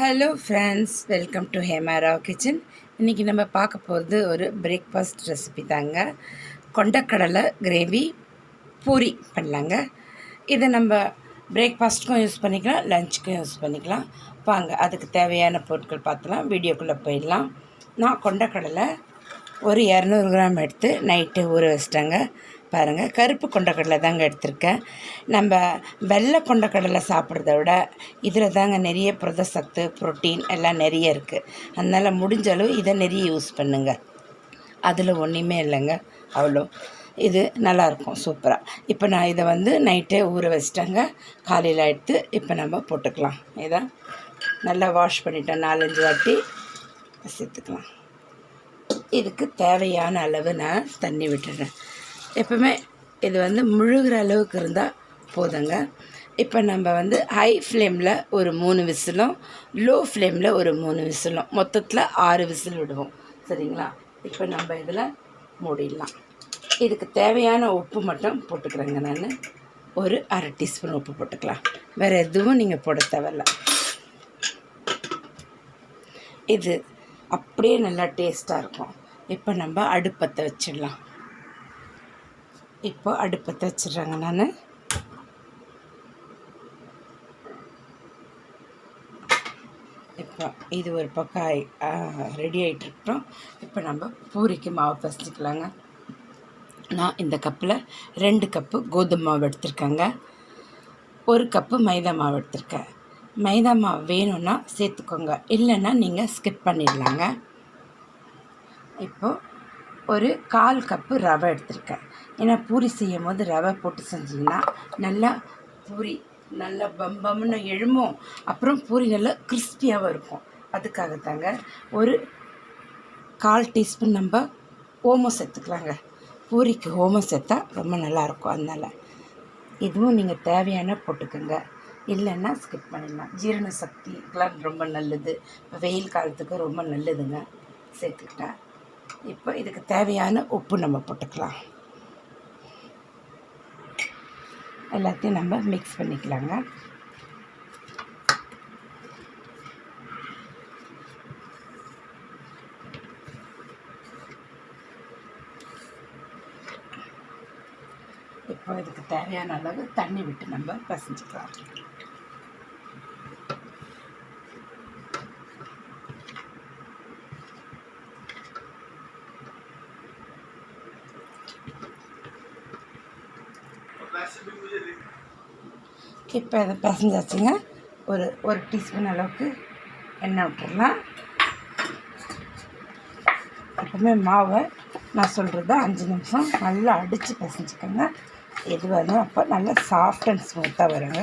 Hello friends, welcome to Hema Rao kitchen. இன்றைக்கி நம்ம பார்க்க போகிறது ஒரு பிரேக்ஃபாஸ்ட் ரெசிபி தாங்க. கொண்டக்கடலை கிரேவி பூரி பண்ணலாங்க. இதை நம்ம பிரேக்ஃபாஸ்ட்டுக்கும் யூஸ் பண்ணிக்கலாம், லஞ்சுக்கும் யூஸ் பண்ணிக்கலாம். வாங்க அதுக்கு தேவையான பொருட்கள் பார்த்தலாம். வீடியோக்குள்ளே போயிடலாம். நான் கொண்டக்கடலை ஒரு 200 கிராம் எடுத்து நைட்டு ஊற வச்சிட்டேங்க. பாருங்கள், கருப்பு கொண்டக்கடலை தாங்க எடுத்திருக்கேன். நம்ம வெள்ளை கொண்டக்கடலை சாப்பிட்றத விட இதில் தாங்க நிறைய புரத சத்து, புரோட்டீன் எல்லாம் நிறைய இருக்குது. அதனால் முடிஞ்ச அளவு இதை நிறைய யூஸ் பண்ணுங்கள். அதில் ஒன்றுமே இல்லைங்க, அவ்வளோ இது நல்லாயிருக்கும் சூப்பராக. இப்போ நான் இதை நைட்டே ஊற வச்சிட்டேங்க. காலையில் எடுத்து இப்போ நம்ம போட்டுக்கலாம். இதை நல்லா வாஷ் பண்ணிட்டேன், 4-5 வாட்டி சேர்த்துக்கலாம். இதுக்கு தேவையான அளவு நான் தண்ணி விட்டுடுறேன். எப்பவுமே இது முழுகிற அளவுக்கு இருந்தால் போதுங்க. இப்போ நம்ம ஹை ஃப்ளேமில் ஒரு 3 விசிலும், லோ ஃப்ளேமில் ஒரு 3 விசிலும், மொத்தத்தில் 6 விசில் விடுவோம். சரிங்களா? இப்போ நம்ம இதில் மூடிடலாம். இதுக்கு தேவையான உப்பு மட்டும் போட்டுக்கிறேங்க. நான் ஒரு 1/2 டீஸ்பூன் உப்பு போட்டுக்கலாம். வேறு எதுவும் நீங்கள் போட தேவையில்ல. இது அப்படியே நல்லா டேஸ்ட்டாக இருக்கும். இப்போ நம்ம அடுப்பத்தை வச்சிடலாம். இப்போ அடுப்பத்தை வச்சிடுறேங்க. நான் இப்போ இது ஒரு பக்கம் ரெடி ஆகிட்டுருக்கோம். இப்போ நம்ம பூரிக்கு மாவு பசிச்சுக்கலாங்க. நான் இந்த கப்பில் 2 கப்பு கோதுமை மாவு எடுத்திருக்கேங்க. 1 கப்பு மைதா மாவு எடுத்திருக்கேன். மைதா மாவு வேணும்னா சேர்த்துக்கோங்க, இல்லைன்னா நீங்கள் ஸ்கிப் பண்ணிடலாங்க. இப்போது ஒரு 1/4 கப்பு ரவை எடுத்திருக்கேன். ஏன்னா பூரி செய்யும் போது ரவை போட்டு செஞ்சிங்கன்னா நல்லா பூரி நல்லா பம்பம்னு எழும்பும், அப்புறம் பூரி நல்லா கிறிஸ்பியாகவும் இருக்கும். அதுக்காகத்தாங்க. ஒரு 1/4 டீஸ்பூன் நம்ம ஓமம் சேர்த்துக்கலாங்க. பூரிக்கு ஓமம் சேர்த்தா ரொம்ப நல்லாயிருக்கும். அதனால் இதுவும் நீங்கள் தேவையான போட்டுக்கோங்க, இல்லைன்னா ஸ்கிப் பண்ணிடலாம். ஜீரண சக்திக்கெலாம் ரொம்ப நல்லது, வெயில் காலத்துக்கு ரொம்ப நல்லதுங்க சேர்த்துக்கிட்டேன். இப்போ இதுக்கு தேவையான உப்பு நம்ம போட்டுக்கலாம். எல்லாத்தையும் நம்ம மிக்ஸ் பண்ணிக்கலாங்க. இப்போ இதுக்கு தேவையான அளவு தண்ணி விட்டு நம்ம பசஞ்சிக்கலாம். இப்போ இதை பசஞ்சாச்சுங்க. ஒரு டீஸ்பூன் அளவுக்கு எண்ணெய் விட்டுடலாம். எப்பவுமே மாவை நான் சொல்கிறது 5 நிமிஷம் நல்லா அடித்து பசஞ்சுக்கோங்க. எது வேணும் அப்போ நல்லா சாஃப்ட் அண்ட் ஸ்மூத்தாக வருங்க.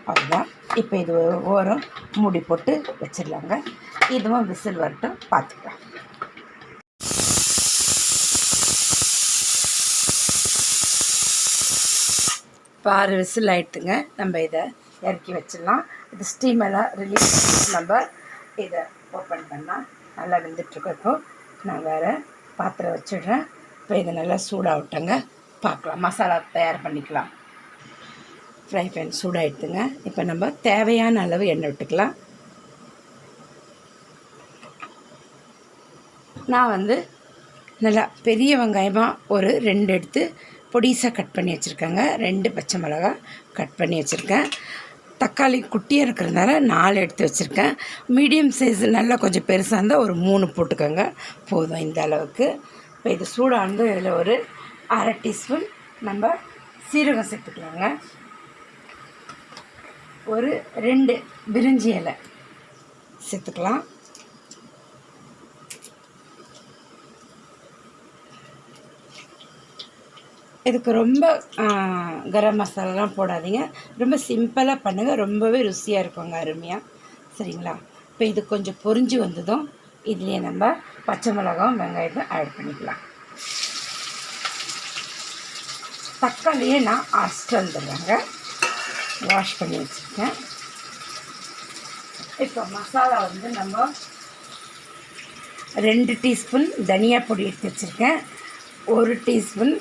அவ்வளோதான். இப்போ இது ஓரம் மூடி போட்டு வச்சிடலாங்க. இதுவும் விசில் வரட்டும், பார்த்துக்கலாம். இப்போ 6 விசில் ஆகிட்டுங்க. நம்ம இதை இறக்கி வச்சிடலாம். இது ஸ்டீம் எல்லாம் ரிலீஸ் பண்ணி நம்ம இதை ஓப்பன் பண்ணால் நல்லா வெந்துட்டுருக்கோம். இப்போது நான் வேறு பாத்திரம் வச்சிடுறேன். இப்போ இதை நல்லா சூடாகட்டங்க, பார்க்கலாம். மசாலா தயார் பண்ணிக்கலாம். ஃப்ரை பேன் சூடாகிடுதுங்க. இப்போ நம்ம தேவையான அளவு எண்ணெய் விட்டுக்கலாம். நான் நல்லா பெரிய வெங்காயமாக ஒரு 2 எடுத்து பொடிசாக கட் பண்ணி வச்சுருக்கேங்க. 2 பச்சை மிளகா கட் பண்ணி வச்சுருக்கேன். தக்காளி குட்டியாக இருக்கிறதுனால 4 எடுத்து வச்சுருக்கேன். மீடியம் சைஸ் நல்லா கொஞ்சம் பெருசாக இருந்தால் ஒரு 3 போட்டுக்கோங்க, போதும் இந்த அளவுக்கு. இப்போ இது சூடானது இதில் ஒரு 1/2 டீஸ்பூன் நம்ம சீரகம் சேர்த்துக்கலாங்க. ஒரு 2 பிரிஞ்சி இலை சேர்த்துக்கலாம். இதுக்கு ரொம்ப கரம் மசாலாலாம் போடாதீங்க, ரொம்ப சிம்பிளாக பண்ணுங்கள். ரொம்பவே ருசியாக இருக்குங்க, அருமையாக. சரிங்களா? இப்போ இது கொஞ்சம் பொரிஞ்சு வந்ததும் இதுலேயே நம்ம பச்சை மிளகாவும் வெங்காயத்தையும் ஆட் பண்ணிக்கலாம். தக்காளியே நான் அரைச்சிட்டு வந்துடுறேங்க, வாஷ் பண்ணி வச்சுருக்கேன். இப்போ மசாலா நம்ம 2 டீஸ்பூன் தனியா பொடி எடுத்து வச்சுருக்கேன். 1 டீஸ்பூன்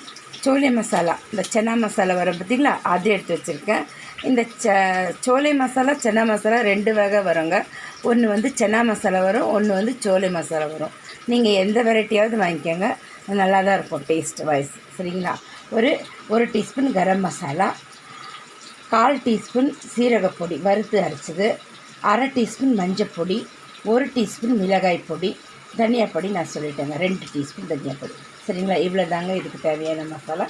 சோள மசாலா, இந்த சன்னா மசாலா வர பார்த்திங்களா, அது எடுத்து வச்சுருக்கேன். இந்த சோலை மசாலா சன்னா மசாலா 2 வகை வருங்க. ஒன்று வந்து சன்னா மசாலா வரும், ஒன்று வந்து சோலை மசாலா வரும். நீங்கள் எந்த வெரைட்டியாவது வாங்கிக்கோங்க, நல்லா தான் இருக்கும் டேஸ்ட் வைஸ். சரிங்களா? ஒரு டீஸ்பூன் கரம் மசாலா, 1/4 டீஸ்பூன் சீரகப்பொடி வறுத்து அரைச்சது, 1/2 டீஸ்பூன் மஞ்சப்பொடி, 1 டீஸ்பூன் மிளகாய் பொடி, தனியா பொடி நான் சொல்லிட்டேங்க 2 டீஸ்பூன் தனியா பொடி. சரிங்களா? இவ்வளோ தாங்க இதுக்கு தேவையான மசாலா.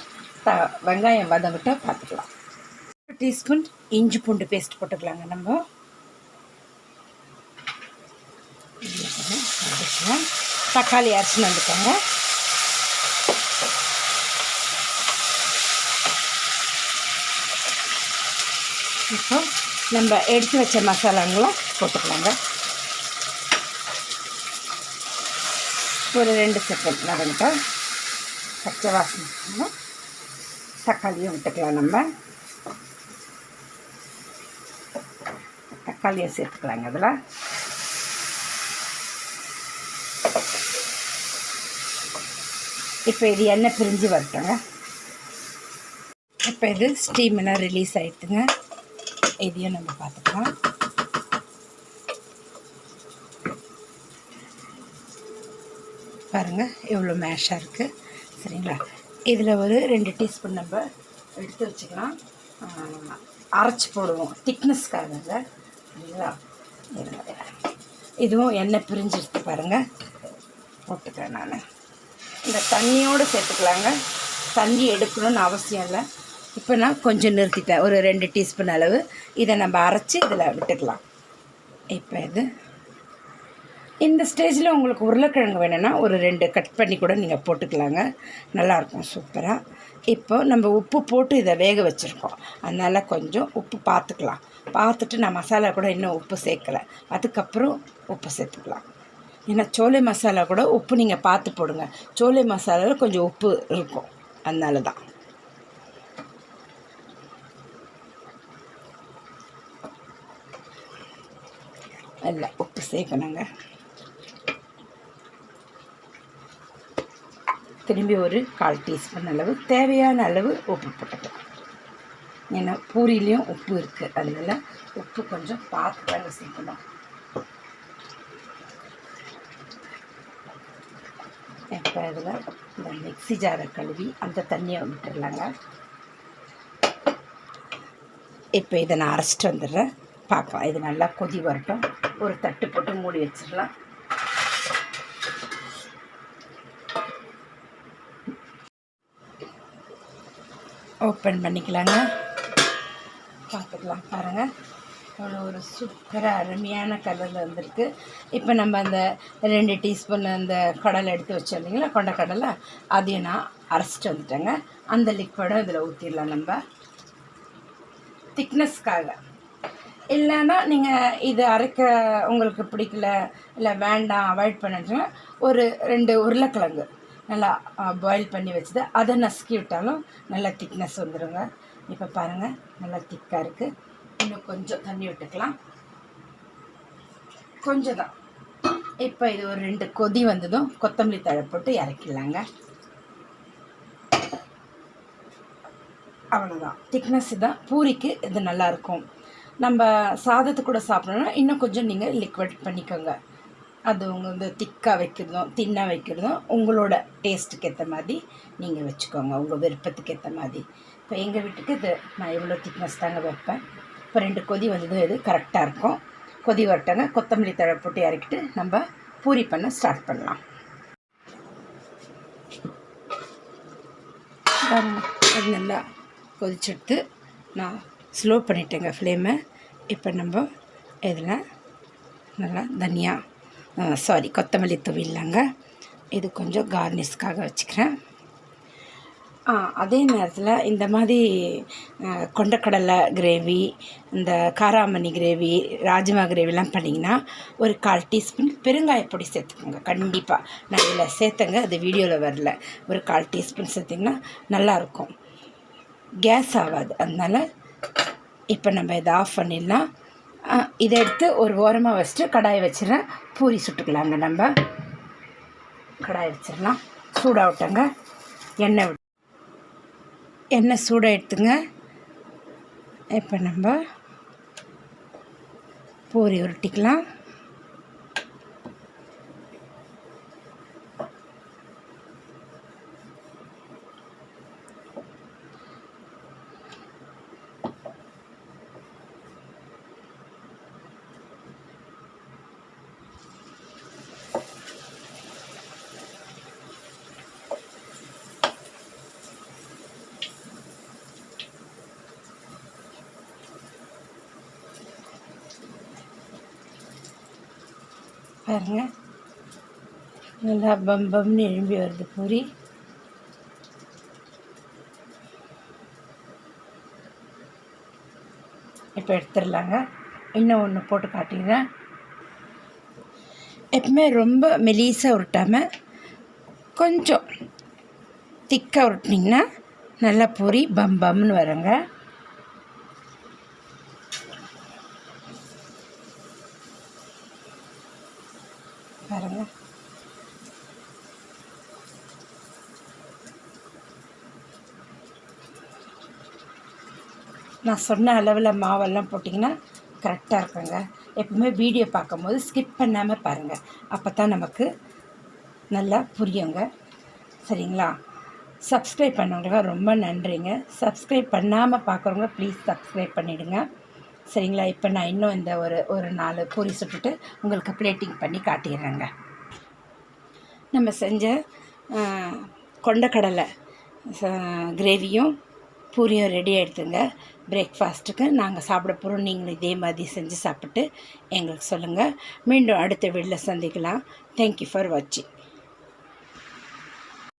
வெங்காயம் வதங்கிட்ட பார்த்துக்கலாம். 1 டீஸ்பூன் இஞ்சி பூண்டு பேஸ்ட் போட்டுக்கலாங்க. நம்ம தக்காளி அரைச்சின்னு வந்துக்கோங்க. இப்போ நம்ம எடுத்து வச்ச மசாலாங்களும் போட்டுக்கலாங்க. ஒரு 2 செகண்ட் வதங்கிட்டோம். பச்சை வாசனை தக்காளியும் விட்டுக்கலாம். நம்ம தக்காளியை சேர்த்துக்கலாங்க. அதில் இப்போ இது எண்ணெய் பிரிஞ்சு வரட்டுங்க. இப்போ இது ஸ்டீம் எல்லாம் ரிலீஸ் ஆகிடுதுங்க. இதையும் நம்ம பார்த்துக்கலாம். பாருங்கள் எவ்வளோ மேஷாக இருக்குது. சரிங்களா? இதில் ஒரு 2 டீஸ்பூன் நம்ம எடுத்து வச்சுக்கலாம். அரைச்சி போடுவோம் திக்னஸ்க்காக. சரிங்களா? இதுவும் எண்ணெய் பிரிஞ்சிருத்து பாருங்கள். போட்டுக்கிறேன் நான். இந்த தண்ணியோடு சேர்த்துக்கலாங்க. தண்ணி எடுக்கணும்னு அவசியம் இல்லை. இப்போ நான் கொஞ்சம் நிறுத்திட்டேன். ஒரு 2 டீஸ்பூன் அளவு இதை நம்ம அரைச்சி இதில் விட்டுக்கலாம். இப்போ இது இந்த ஸ்டேஜில் உங்களுக்கு உருளைக்கிழங்கு வேணும்னா ஒரு 2 கட் பண்ணி கூட நீங்கள் போட்டுக்கலாங்க. நல்லாயிருக்கும் சூப்பராக. இப்போ நம்ம உப்பு போட்டு இதை வேக வச்சுருக்கோம், அதனால் கொஞ்சம் உப்பு பார்த்துக்கலாம். பார்த்துட்டு நான் மசாலா கூட இன்னும் உப்பு சேர்க்கலை, அதுக்கப்புறம் உப்பு சேர்த்துக்கலாம். ஏன்னா சோலை மசாலா கூட உப்பு நீங்கள் பார்த்து போடுங்க. சோலை மசாலாவில் கொஞ்சம் உப்பு இருக்கும், அதனால தான். இல்லை உப்பு சேர்க்கணுங்க. திரும்பி ஒரு 1/4 டீஸ்பூன் அளவு தேவையான அளவு உப்பு போட்டுக்கலாம். ஏன்னா பூரிலையும் உப்பு இருக்குது, அதனால் உப்பு கொஞ்சம் பார்த்து தாங்க சேர்க்கணும். இப்போ இதில் இந்த மிக்ஸி ஜாரை கழுவி அந்த தண்ணியை விட்டுடலாங்க. இப்போ இதை நான் அரைச்சிட்டு வந்துடுறேன், பார்க்கலாம். இது நல்லா கொதி வரட்டும். ஒரு தட்டு போட்டு மூடி வச்சிடலாம். ஓப்பன் பண்ணிக்கலாங்க. பார்த்துக்கலாம். பாருங்கள் அவ்வளோ ஒரு சூப்பராக அருமையான கலரில் வந்திருக்கு. இப்போ நம்ம அந்த 2 டீஸ்பூன் அந்த கடலை எடுத்து வச்சோம் இல்லைங்களா, கொண்டக்கடலை, அதையும் நான் அரைச்சிட்டு வந்துட்டேங்க. அந்த லிக்விடும் இதில் ஊற்றிடலாம் நம்ம திக்னஸ்க்காக. இல்லைன்னா நீங்கள் இது அரைக்க உங்களுக்கு பிடிக்கல, இல்லை வேண்டாம் அவாய்ட் பண்ணிட்டுன்னா ஒரு 2 உருளைக்கிழங்கு நல்லா பாயில் பண்ணி வச்சுது அதை நசுக்கி விட்டாலும் நல்லா திக்னஸ் வந்துடுங்க. இப்போ பாருங்கள் நல்லா திக்காக இருக்குது. இன்னும் கொஞ்சம் தண்ணி விட்டுக்கலாம், கொஞ்சம் தான். இப்போ இது ஒரு 2 கொதி வந்ததும் கொத்தமல்லி தழை போட்டு இறக்கிடலாங்க. அவ்வளோதான். திக்னஸ் தான். பூரிக்கு இது நல்லாயிருக்கும். நம்ம சாதத்துக்கு கூட சாப்பிட்றோன்னா இன்னும் கொஞ்சம் நீங்கள் லிக்விட் பண்ணிக்கோங்க. அது உங்கள் வந்து திக்காக வைக்கிறதும் தின்னாக வைக்கிறதும் உங்களோட டேஸ்ட்டுக்கு ஏற்ற மாதிரி நீங்கள் வச்சுக்கோங்க, உங்கள் விருப்பத்துக்கு ஏற்ற மாதிரி. இப்போ எங்கள் வீட்டுக்கு இது நான் எவ்வளோ திக்னஸ் தாங்க வைப்பேன். இப்போ 2 கொதி வந்ததும் இது கரெக்டாக இருக்கும். கொதி வரட்டாங்க. கொத்தமல்லி தழை போட்டு இறக்கிட்டு நம்ம பூரி பண்ண ஸ்டார்ட் பண்ணலாம். அது நல்லா கொதிச்செடுத்து நான் ஸ்லோ பண்ணிட்டேங்க ஃப்ளேமை. இப்போ நம்ம இதில் நல்லா தனியா கொத்தமல்லி தூவிடலாங்க. இது கொஞ்சம் கார்னிஷ்காக வச்சுக்கிறேன். அதே நேரத்தில் இந்த மாதிரி கொண்டக்கடலை கிரேவி, இந்த காராமணி கிரேவி, ராஜ்மா கிரேவிலாம் பண்ணிங்கன்னா ஒரு 1/4 டீஸ்பூன் பெருங்காயப்பொடி சேர்த்துக்கோங்க. கண்டிப்பாக நான் இதில் சேர்த்தங்க, அது வீடியோவில் வரல. ஒரு 1/4 டீஸ்பூன் சேர்த்திங்கன்னா நல்லாயிருக்கும், கேஸ் ஆகாது. அதனால் இப்போ நம்ம இதை ஆஃப் பண்ணிடலாம். இதை எடுத்து ஒரு ஓரமாக வச்சுட்டு கடாயை வச்சிடறேன். பூரி சுட்டுக்கலாங்க. நம்ம கடாயை வச்சிடலாம். சூடாகட்டங்க. எண்ணெய் சூடாக எடுத்துங்க. இப்போ நம்ம பூரி உருட்டிக்கலாம். பாருங்கள், நல்லா பம்பம்னு எழும்பி வருது பூரி. இப்போ எடுத்துடலாங்க. இன்னும் ஒன்று போட்டு காட்டிக்கிறேன். எப்பவுமே ரொம்ப மெலிசாக உருட்டாமல் கொஞ்சம் திக்காக உருட்டினீங்கன்னா நல்லா பூரி பம்பம்னு வருங்க. பாருங்க, நான் சொன்ன அளவில் மாவெல்லாம் போட்டிங்கன்னா கரெக்டாக இருக்குங்க. எப்பவுமே வீடியோ பார்க்கும்போது ஸ்கிப் பண்ணாமல் பாருங்கள், அப்போ தான் நமக்கு நல்லா புரியுங்க. சரிங்களா? சப்ஸ்கிரைப் பண்ணவங்க ரொம்ப நன்றிங்க. சப்ஸ்கிரைப் பண்ணாமல் பார்க்குறவங்க ப்ளீஸ் சப்ஸ்கிரைப் பண்ணிவிடுங்க. சரிங்களா? இப்போ நான் இன்னும் இந்த ஒரு 4 பூரி சுட்டுட்டு உங்களுக்கு பிளேட்டிங் பண்ணி காட்டிடுறேங்க. நம்ம செஞ்ச கொண்டக்கடலை கிரேவியும் பூரியும் ரெடி ஆகிடுதுங்க. பிரேக்ஃபாஸ்ட்டுக்கு நாங்கள் சாப்பிட போகிறோம். நீங்களும் இதே மாதிரி செஞ்சு சாப்பிட்டு எங்களுக்கு சொல்லுங்கள். மீண்டும் அடுத்த வீடியோவில் சந்திக்கலாம். தேங்க்யூ ஃபார் வாட்சிங்.